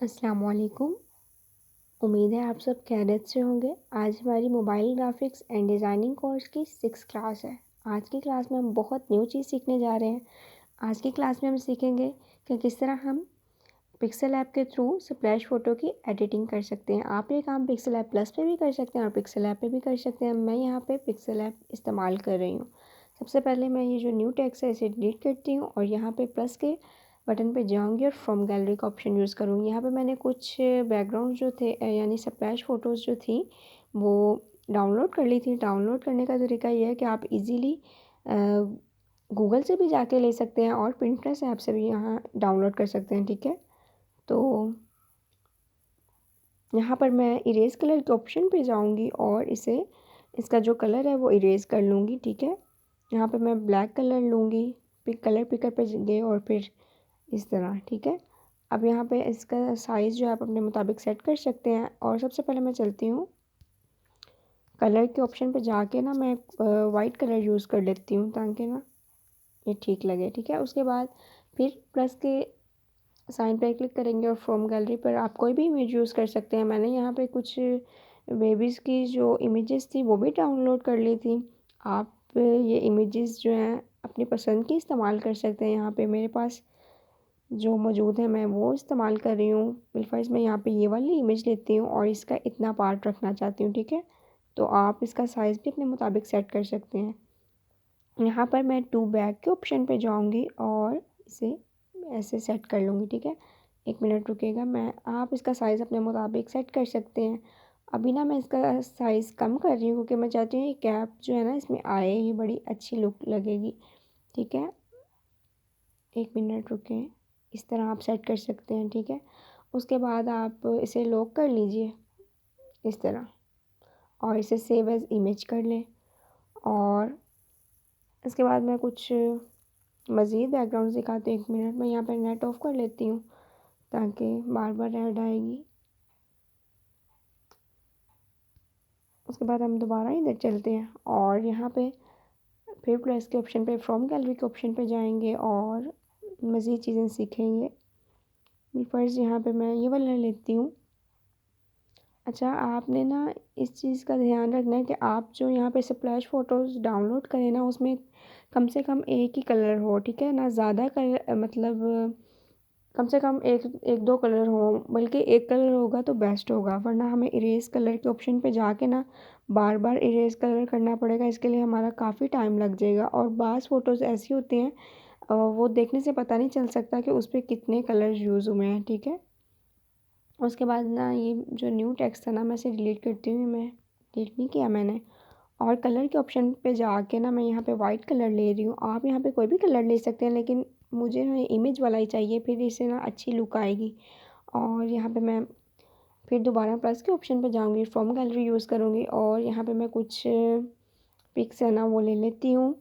अस्सलाम वालेकुम। उम्मीद है आप सब खैरियत से होंगे। आज हमारी mobile graphics and designing course की 6th क्लास है। आज की क्लास में हम बहुत न्यू चीज़ सीखने जा रहे हैं। आज की क्लास में हम सीखेंगे कि किस तरह हम पिक्सल ऐप के थ्रू स्प्लैश फ़ोटो की एडिटिंग कर सकते हैं। आप ये काम पिक्सल ऐप प्लस पे भी कर सकते हैं और पिक्सल ऐप पे भी कर सकते हैं। मैं यहाँ पे पिक्सल ऐप इस्तेमाल कर रही हूँ। सबसे पहले मैं ये जो न्यू टेक्स्ट है इसे डिलीट करती हूँ और यहाँ पे प्लस के बटन पे जाऊँगी और फ्रॉम गैलरी का ऑप्शन यूज़ करूँगी। यहाँ पे मैंने कुछ बैकग्राउंड जो थे यानी स्प्लैश फ़ोटोज़ जो थी वो डाउनलोड कर ली थी। डाउनलोड करने का तरीका ये है कि आप इजीली गूगल से भी जाके ले सकते हैं और पिंटरेस्ट ऐप से भी यहाँ डाउनलोड कर सकते हैं। ठीक है, तो यहाँ पर मैं इरेज़ कलर के ऑप्शन पे जाऊँगी और इसका जो कलर है वो इरेज़ कर लूँगी। ठीक है, यहाँ पे मैं ब्लैक कलर लूँगी, कलर पिकर पे गए और फिर इस तरह। ठीक है, अब यहाँ पे इसका साइज़ जो आप अपने मुताबिक सेट कर सकते हैं। और सबसे पहले मैं चलती हूँ कलर के ऑप्शन पे जाके ना मैं वाइट कलर यूज़ कर लेती हूँ ताकि ना ये ठीक लगे। ठीक है, उसके बाद फिर प्लस के साइन पे क्लिक करेंगे और फ्रॉम गैलरी पर आप कोई भी इमेज यूज़ कर सकते हैं। मैंने यहाँ पे कुछ बेबीज़ की जो इमेजेस थी वो भी डाउनलोड कर ली थी। आप ये इमेजेस जो हैं अपनी पसंद की इस्तेमाल कर सकते हैं। यहाँ पे मेरे पास जो मौजूद है मैं वो इस्तेमाल कर रही हूँ। बिलफर्ज मैं यहाँ पे ये वाली इमेज लेती हूँ और इसका इतना पार्ट रखना चाहती हूँ। ठीक है, तो आप इसका साइज़ भी अपने मुताबिक सेट कर सकते हैं। यहाँ पर मैं टू बैक के ऑप्शन पे जाऊँगी और इसे ऐसे सेट कर लूँगी। ठीक है, 1 मिनट रुकेगा। आप इसका साइज़ अपने मुताबिक सेट कर सकते हैं। अभी ना मैं इसका साइज़ कम कर रही हूँ क्योंकि मैं चाहती हूँ ये कैप जो है ना इसमें आए, ये बड़ी अच्छी लुक लगेगी। ठीक है, 1 मिनट रुकें, इस तरह आप सेट कर सकते हैं। ठीक है, उसके बाद आप इसे लॉक कर लीजिए इस तरह और इसे सेव एज़ इमेज कर लें। और इसके बाद मैं कुछ मज़ीद बैकग्राउंड दिखाती हूँ। 1 मिनट में यहाँ पर नेट ऑफ़ कर लेती हूँ ताकि बार बार ऐड आएगी। उसके बाद हम दोबारा इधर चलते हैं और यहाँ पे फिर प्लस के ऑप्शन पे फ्रॉम गैलरी के ऑप्शन पे जाएंगे और मज़ीद चीज़ें सीखेंगे। फर्स्ट यहाँ पे मैं ये वाला लेती हूँ। अच्छा, आपने ना इस चीज़ का ध्यान रखना है कि आप जो यहाँ पे स्प्लैश फ़ोटोज़ डाउनलोड करें ना उसमें कम से कम एक ही कलर हो। ठीक है ना, ज़्यादा कलर मतलब कम से कम एक एक दो कलर हो, बल्कि एक कलर होगा तो बेस्ट होगा, वरना हमें इरेज़ कलर के ऑप्शन पे जाके ना बार बार इरेज़ कलर करना पड़ेगा। इसके लिए हमारा काफ़ी टाइम लग जाएगा और बाज़ फ़ोटोज़ ऐसी होती हैं वो देखने से पता नहीं चल सकता कि उस पर कितने कलर यूज़ हुए हैं। ठीक है, उसके बाद ना ये जो न्यू टेक्स्ट था ना मैं इसे डिलीट करती हूँ। मैं डिलीट नहीं किया मैंने। और कलर के ऑप्शन पे जाके ना मैं यहाँ पे वाइट कलर ले रही हूँ। आप यहाँ पे कोई भी कलर ले सकते हैं लेकिन मुझे ना इमेज वाला ही चाहिए, फिर इससे ना अच्छी लुक आएगी। और यहाँ पे मैं फिर दोबारा प्लस के ऑप्शन पे जाऊँगी, फ्रॉम गैलरी यूज़ करूँगी और यहाँ पे मैं कुछ पिक्स है ना वो ले लेती हूँ।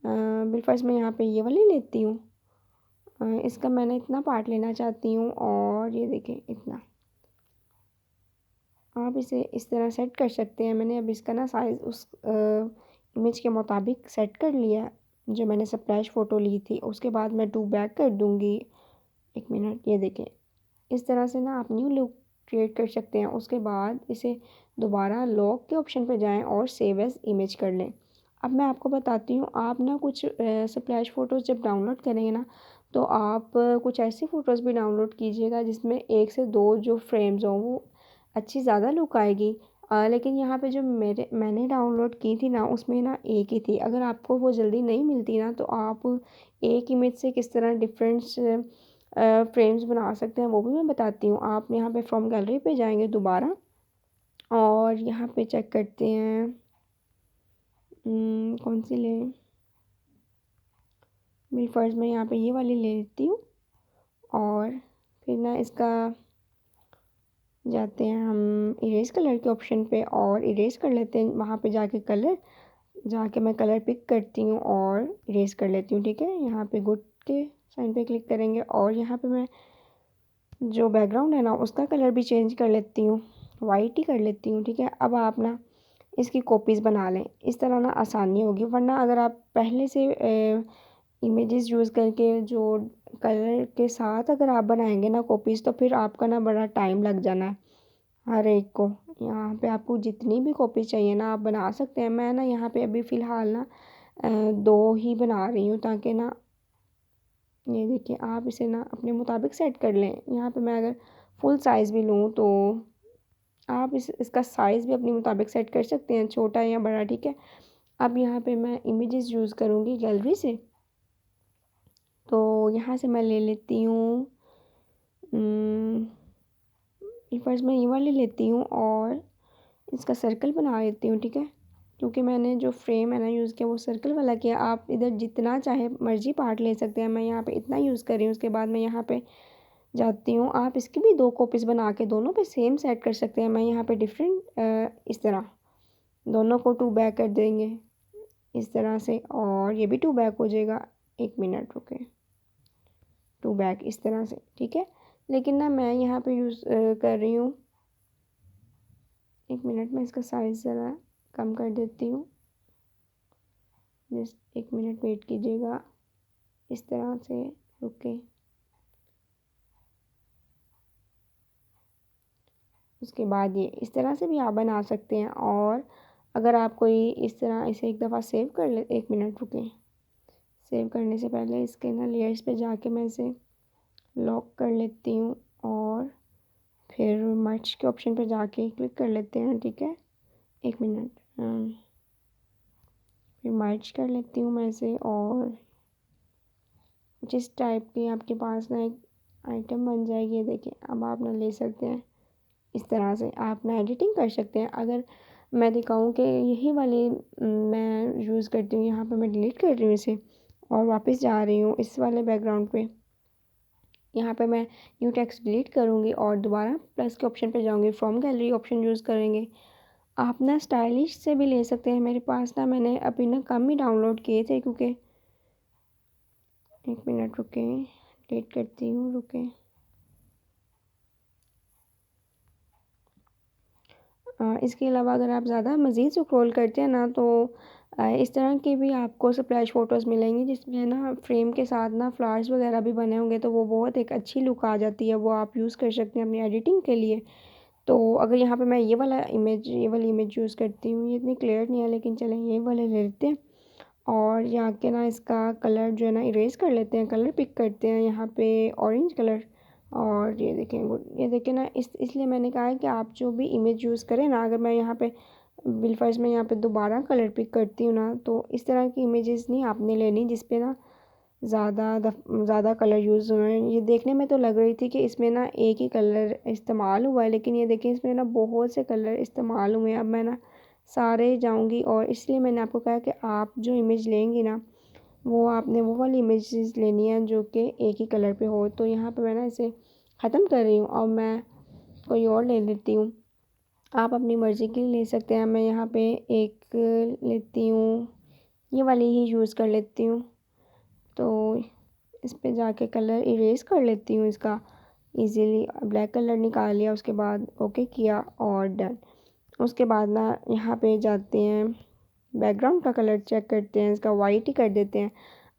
बिलफर्स्ट मैं यहाँ पे ये वाली लेती हूँ। इसका मैंने इतना पार्ट लेना चाहती हूँ और ये देखें इतना। आप इसे इस तरह सेट कर सकते हैं। मैंने अब इसका ना साइज़ उस इमेज के मुताबिक सेट कर लिया जो मैंने स्प्लैश फ़ोटो ली थी। उसके बाद मैं टू बैक कर दूँगी। 1 मिनट, ये देखें इस तरह से ना आप न्यू लुक क्रिएट कर सकते हैं। उसके बाद इसे दोबारा लॉक के ऑप्शन पे जाएं और सेव एज़ इमेज कर लें। अब मैं आपको बताती हूँ, आप ना कुछ स्प्लैश फ़ोटोज़ जब डाउनलोड करेंगे ना तो आप कुछ ऐसी फ़ोटोज़ भी डाउनलोड कीजिएगा जिसमें 1 से 2 जो फ्रेम्स हों वो अच्छी ज़्यादा लुक आएगी। लेकिन यहाँ पे जो मैंने डाउनलोड की थी ना उसमें ना एक ही थी। अगर आपको वो जल्दी नहीं मिलती ना तो आप एक इमेज से किस तरह डिफरेंट फ्रेम्स बना सकते हैं वो भी मैं बताती हूँ। आप यहाँ पे फ्रॉम गैलरी पे जाएंगे दोबारा और यहाँ पे चेक करते हैं कौन सी लें। मेरी फ़र्ज़ मैं यहाँ पे ये वाली ले लेती हूँ और फिर ना इसका जाते हैं हम इरेज़ कलर के ऑप्शन पे और इरेज़ कर लेते हैं। वहाँ पे जाके मैं कलर पिक करती हूँ और इरेज़ कर लेती हूँ। ठीक है, यहाँ पे गुड के साइन पे क्लिक करेंगे और यहाँ पे मैं जो बैकग्राउंड है ना उसका कलर भी चेंज कर लेती हूँ, वाइट ही कर लेती हूँ। ठीक है, अब आप ना इसकी कॉपीज़ बना लें, इस तरह ना आसानी होगी। वरना अगर आप पहले से इमेजेस यूज़ करके जो कलर के साथ अगर आप बनाएंगे ना कॉपीज़, तो फिर आपका ना बड़ा टाइम लग जाना है हर एक को। यहाँ पे आपको जितनी भी कॉपी चाहिए ना आप बना सकते हैं। मैं ना यहाँ पे अभी फ़िलहाल ना 2 ही बना रही हूँ, ताकि ना ये देखिए आप इसे ना अपने मुताबिक सेट कर लें। यहाँ पे मैं अगर फुल साइज़ भी लूँ तो आप इसका साइज़ भी अपने मुताबिक सेट कर सकते हैं, छोटा या बड़ा, ठीक है। अब यहाँ पे मैं इमेजेस यूज़ करूँगी गैलरी से। तो यहाँ से मैं ले लेती हूँ फर्स्ट मैं ये वाली लेती हूँ और इसका सर्कल बना लेती हूँ, ठीक है। क्योंकि मैंने जो फ्रेम है ना यूज़ किया वो सर्कल वाला किया। आप इधर जितना चाहे मर्जी पार्ट ले सकते हैं, मैं यहाँ पे इतना यूज़ कर रही हूँ। उसके बाद मैं यहाँ पे जाती हूँ, आप इसकी भी 2 कॉपीज़ बना के दोनों पे सेम सेट कर सकते हैं। मैं यहाँ पे डिफरेंट इस तरह दोनों को 2 बैक कर देंगे इस तरह से, और ये भी 2 बैक हो जाएगा। 1 मिनट रुके, 2 बैक इस तरह से, ठीक है। लेकिन ना मैं यहाँ पे यूज़ कर रही हूँ, 1 मिनट में इसका साइज़ ज़रा कम कर देती हूँ। जस्ट 1 मिनट वेट कीजिएगा इस तरह से, रुके। उसके बाद ये इस तरह से भी आप बना सकते हैं। और अगर आप कोई इस तरह इसे एक दफ़ा सेव कर ले, 1 मिनट रुके। सेव करने से पहले इसके ना लेयर्स पे जाके मैं इसे लॉक कर लेती हूँ और फिर मर्ज के ऑप्शन पे जाके क्लिक कर लेते हैं, ठीक है। 1 मिनट, फिर मर्ज कर लेती हूँ मैं इसे, और जिस टाइप की आपके पास ना एक आइटम बन जाएगी। ये देखिए अब आप ना ले सकते हैं इस तरह से, आप ना एडिटिंग कर सकते हैं। अगर मैं दिखाऊं कि यही वाली मैं यूज़ करती हूँ, यहाँ पे मैं डिलीट कर रही हूँ इसे और वापस जा रही हूँ इस वाले बैकग्राउंड पे। यहाँ पे मैं न्यू टेक्स्ट डिलीट करूँगी और दोबारा प्लस के ऑप्शन पे जाऊँगी, फ्रॉम गैलरी ऑप्शन यूज़ करेंगे। आप ना स्टाइलिश से भी ले सकते हैं। मेरे पास ना मैंने अभी ना कम ही डाउनलोड किए थे, क्योंकि 1 मिनट रुके, डिलीट करती हूँ, रुके। इसके अलावा अगर आप ज़्यादा मज़ीद स्क्रॉल करते हैं ना तो इस तरह की भी आपको स्प्लैश फ़ोटोज़ मिलेंगी, जिसमें ना फ्रेम के साथ ना फ्लावर्स वगैरह भी बने होंगे, तो वो बहुत एक अच्छी लुक आ जाती है। वो आप यूज़ कर सकते हैं अपनी एडिटिंग के लिए। तो अगर यहाँ पे मैं ये वाली इमेज यूज़ करती हूँ, ये इतनी क्लियर नहीं है, लेकिन चलें ये वाले ले लेते हैं। और यहाँ के ना इसका कलर जो है ना इरेज़ कर लेते हैं, कलर पिक करते हैं यहाँ पे ऑरेंज कलर। और ये देखें गुड, ये देखें ना इसलिए मैंने कहा है कि आप जो भी इमेज यूज़ करें ना, अगर मैं यहाँ पे बिलफर्ज में यहाँ पे दोबारा कलर पिक करती हूँ ना, तो इस तरह की इमेजेस नहीं आपने लेनी जिस पे ना ज़्यादा कलर यूज़ हुए हैं। ये देखने में तो लग रही थी कि इसमें ना एक ही कलर इस्तेमाल हुआ है, लेकिन ये देखें इसमें ना बहुत से कलर इस्तेमाल हुए हैं। अब मैं ना सारे जाऊंगी, और इसलिए मैंने आपको कहा कि आप जो इमेज लेंगी ना वो आपने वो वाली इमेजेस लेनी है जो कि एक ही कलर पे हो। तो यहाँ पे मैं ना इसे ख़त्म कर रही हूँ और मैं कोई और ले लेती हूँ। आप अपनी मर्ज़ी की ले सकते हैं। मैं यहाँ पे एक लेती हूँ, ये वाली ही यूज़ कर लेती हूँ। तो इस पे जाके कलर इरेज़ कर लेती हूँ इसका, इजीली ब्लैक कलर निकाल लिया, उसके बाद ओके किया और डन। उसके बाद ना यहाँ पे जाते हैं, बैकग्राउंड का कलर चेक करते हैं, इसका वाइट ही कर देते हैं।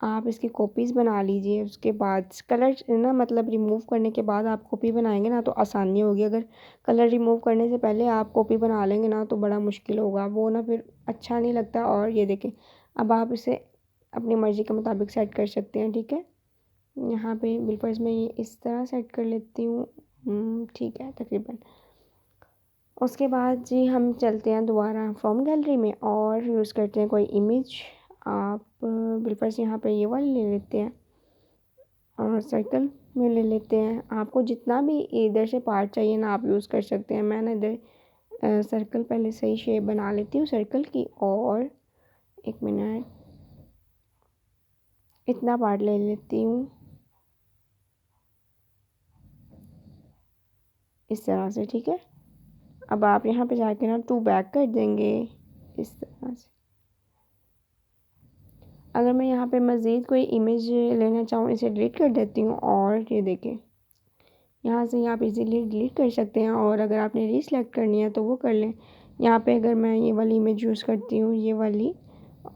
आप इसकी कॉपीज़ बना लीजिए। उसके बाद कलर ना मतलब रिमूव करने के बाद आप कॉपी बनाएंगे ना तो आसानी होगी। अगर कलर रिमूव करने से पहले आप कॉपी बना लेंगे ना तो बड़ा मुश्किल होगा, वो ना फिर अच्छा नहीं लगता। और ये देखें अब आप इसे अपनी मर्ज़ी के मुताबिक सेट कर सकते हैं, ठीक है। यहाँ पे बिल्कुल इसमें ये इस तरह सेट कर लेती हूँ, ठीक है तकरीबन। उसके बाद जी हम चलते हैं दोबारा फ्रॉम गैलरी में और यूज़ करते हैं कोई इमेज। आप बिल्कुल यहाँ पे ये वाली ले लेते हैं और सर्कल में ले लेते हैं। आपको जितना भी इधर से पार्ट चाहिए ना आप यूज़ कर सकते हैं। मैं ना इधर सर्कल पहले सही शेप बना लेती हूँ सर्कल की, और 1 मिनट इतना पार्ट ले लेती हूँ इस तरह से, ठीक है। अब आप यहाँ पे जाके ना 2 बैक कर देंगे इस तरह से। अगर मैं यहाँ पे मज़ीद कोई इमेज लेना चाहूँ इसे डिलीट कर देती हूँ, और ये देखें यहाँ से आप इजीली डिलीट कर सकते हैं। और अगर आपने रीसेलेक्ट करनी है तो वो कर लें। यहाँ पे अगर मैं ये वाली इमेज यूज़ करती हूँ, ये वाली,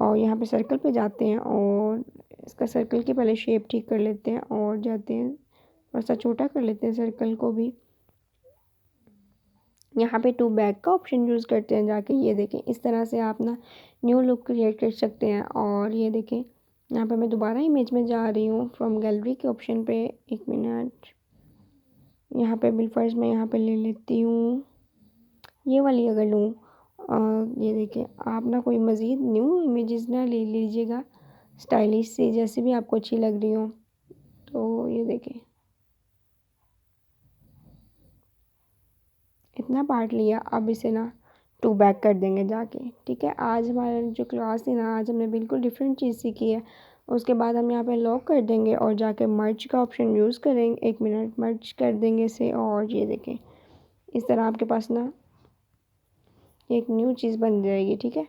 और यहाँ पे सर्कल पे जाते हैं और इसका सर्कल की पहले शेप ठीक कर लेते हैं और जाते हैं थोड़ा सा छोटा कर लेते हैं सर्कल को भी। यहाँ पे टू बैक का ऑप्शन यूज़ करते हैं जाके, ये देखें इस तरह से आप ना न्यू लुक क्रिएट कर सकते हैं। और ये देखें यहाँ पे मैं दोबारा इमेज में जा रही हूँ फ्रॉम गैलरी के ऑप्शन पे, एक मिनट। यहाँ पे बिल फर्स्ट मैं यहाँ पे ले लेती हूँ ये वाली, अगर लूँ ये देखें आप ना कोई मज़ीद न्यू इमेजेस ना ले लीजिएगा स्टाइलिश सी, जैसे भी आपको अच्छी लग रही हो। तो ये देखें इतना पार्ट लिया, अब इसे ना टू बैक कर देंगे जाके, ठीक है। आज हमारा जो क्लास थी ना, आज हमने बिल्कुल डिफरेंट चीज़ सीखी है। उसके बाद हम यहाँ पे लॉक कर देंगे और जाके मर्ज का ऑप्शन यूज़ करेंगे, एक मिनट मर्ज कर देंगे इसे। और ये देखें इस तरह आपके पास ना एक न्यू चीज़ बन जाएगी, ठीक है।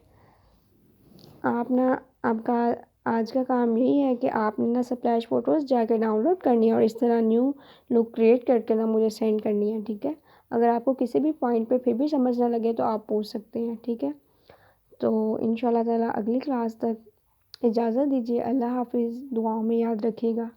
आप ना आपका आज का काम यही है कि आपने ना स्प्लैश फ़ोटोज़ जाके डाउनलोड करनी है और इस तरह न्यू लुक क्रिएट करके ना मुझे सेंड करनी है, ठीक है। अगर आपको किसी भी पॉइंट पे फिर भी समझ ना लगे तो आप पूछ सकते हैं, ठीक है। तो इंशाल्लाह ताला अगली क्लास तक इजाज़त दीजिए। अल्लाह हाफ़िज़, दुआओं में याद रखिएगा।